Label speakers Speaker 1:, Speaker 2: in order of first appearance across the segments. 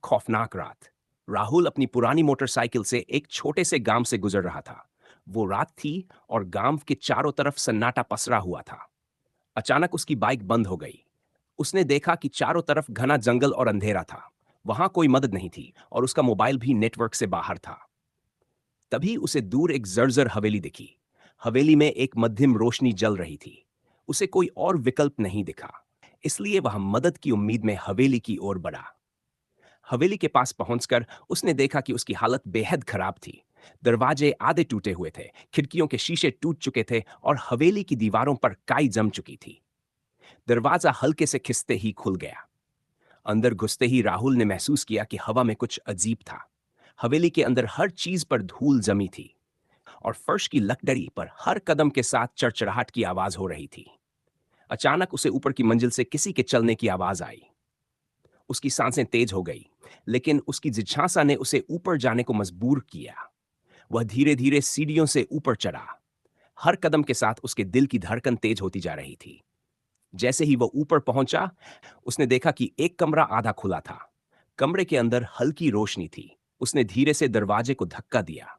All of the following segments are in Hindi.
Speaker 1: खौफनाक रात। राहुल अपनी पुरानी मोटरसाइकिल से एक छोटे से गांव से गुजर रहा था। वो रात थी और गांव के चारों तरफ सन्नाटा पसरा हुआ था। अचानक उसकी बाइक बंद हो गई। उसने देखा कि चारों तरफ घना जंगल और अंधेरा था। वहां कोई मदद नहीं थी और उसका मोबाइल भी नेटवर्क से बाहर था। तभी उसे दूर एक जर्जर हवेली दिखी। हवेली में एक मध्यम रोशनी जल रही थी। उसे कोई और विकल्प नहीं दिखा, इसलिए वह मदद की उम्मीद में हवेली की ओर बढ़ा। हवेली के पास पहुंचकर उसने देखा कि उसकी हालत बेहद खराब थी। दरवाजे आधे टूटे हुए थे, खिड़कियों के शीशे टूट चुके थे और हवेली की दीवारों पर काई जम चुकी थी। दरवाजा हल्के से खिसते ही खुल गया। अंदर घुसते ही राहुल ने महसूस किया कि हवा में कुछ अजीब था। हवेली के अंदर हर चीज पर धूल जमी थी और फर्श की लकड़ी पर हर कदम के साथ चरचराहट की आवाज हो रही थी। अचानक उसे ऊपर की मंजिल से किसी के चलने की आवाज आई। उसकी सांसें तेज हो गई, लेकिन उसकी जिज्ञासा ने उसे ऊपर जाने को मजबूर किया। वह धीरे धीरे सीढ़ियों से ऊपर चढ़ा। हर कदम के साथ उसके दिल की धड़कन तेज होती जा रही थी। जैसे ही वह ऊपर पहुंचा, उसने देखा कि एक कमरा आधा खुला था। कमरे के अंदर हल्की रोशनी थी। उसने धीरे से दरवाजे को धक्का दिया।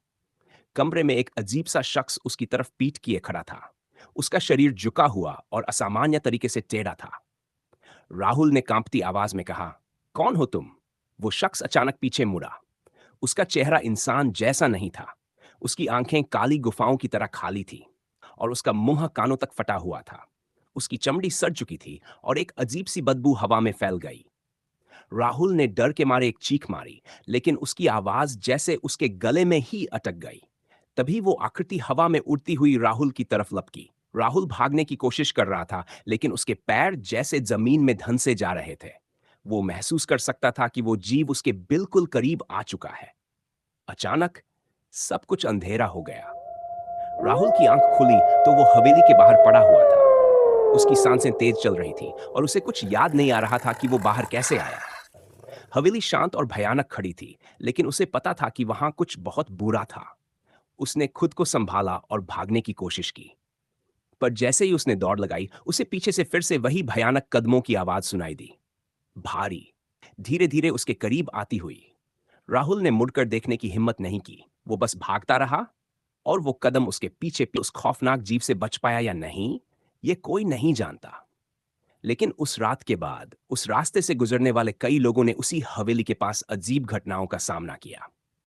Speaker 1: कमरे में एक अजीब सा शख्स उसकी तरफ पीठ किए खड़ा था। उसका शरीर झुका हुआ और असामान्य तरीके से टेढ़ा था। राहुल ने कांपती आवाज में कहा, कौन हो तुम? वो शख्स अचानक पीछे मुड़ा। उसका चेहरा इंसान जैसा नहीं था। उसकी आंखें काली गुफाओं की तरह खाली थी और उसका मुंह कानों तक फटा हुआ था। उसकी चमड़ी सड़ चुकी थी और एक अजीब सी बदबू हवा में फैल गई। राहुल ने डर के मारे एक चीख मारी, लेकिन उसकी आवाज जैसे उसके गले में ही अटक गई। तभी वो आकृति हवा में उड़ती हुई राहुल की तरफ लपकी। राहुल भागने की कोशिश कर रहा था, लेकिन उसके पैर जैसे जमीन में धंसे जा रहे थे। वो महसूस कर सकता था कि वो जीव उसके बिल्कुल करीब आ चुका है। अचानक सब कुछ अंधेरा हो गया। राहुल की आंख खुली तो वो हवेली के बाहर पड़ा हुआ था। उसकी सांसें तेज चल रही थी और उसे कुछ याद नहीं आ रहा था कि वो बाहर कैसे आया। हवेली शांत और भयानक खड़ी थी, लेकिन उसे पता था कि वहां कुछ बहुत बुरा था। उसने खुद को संभाला और भागने की कोशिश की, पर जैसे ही उसने दौड़ लगाई, उसे पीछे से फिर से वही भयानक कदमों की आवाज सुनाई दी। भारी, धीरे धीरे उसके करीब आती हुई। राहुल ने मुड़कर देखने की हिम्मत नहीं की। वो बस भागता रहा और वो कदम उसके पीछे उस खौफनाक जीव से बच पाया या नहीं, ये कोई नहीं जानता। लेकिन उस रात के बाद उस रास्ते से गुजरने वाले कई लोगों ने उसी हवेली के पास अजीब घटनाओं का सामना किया।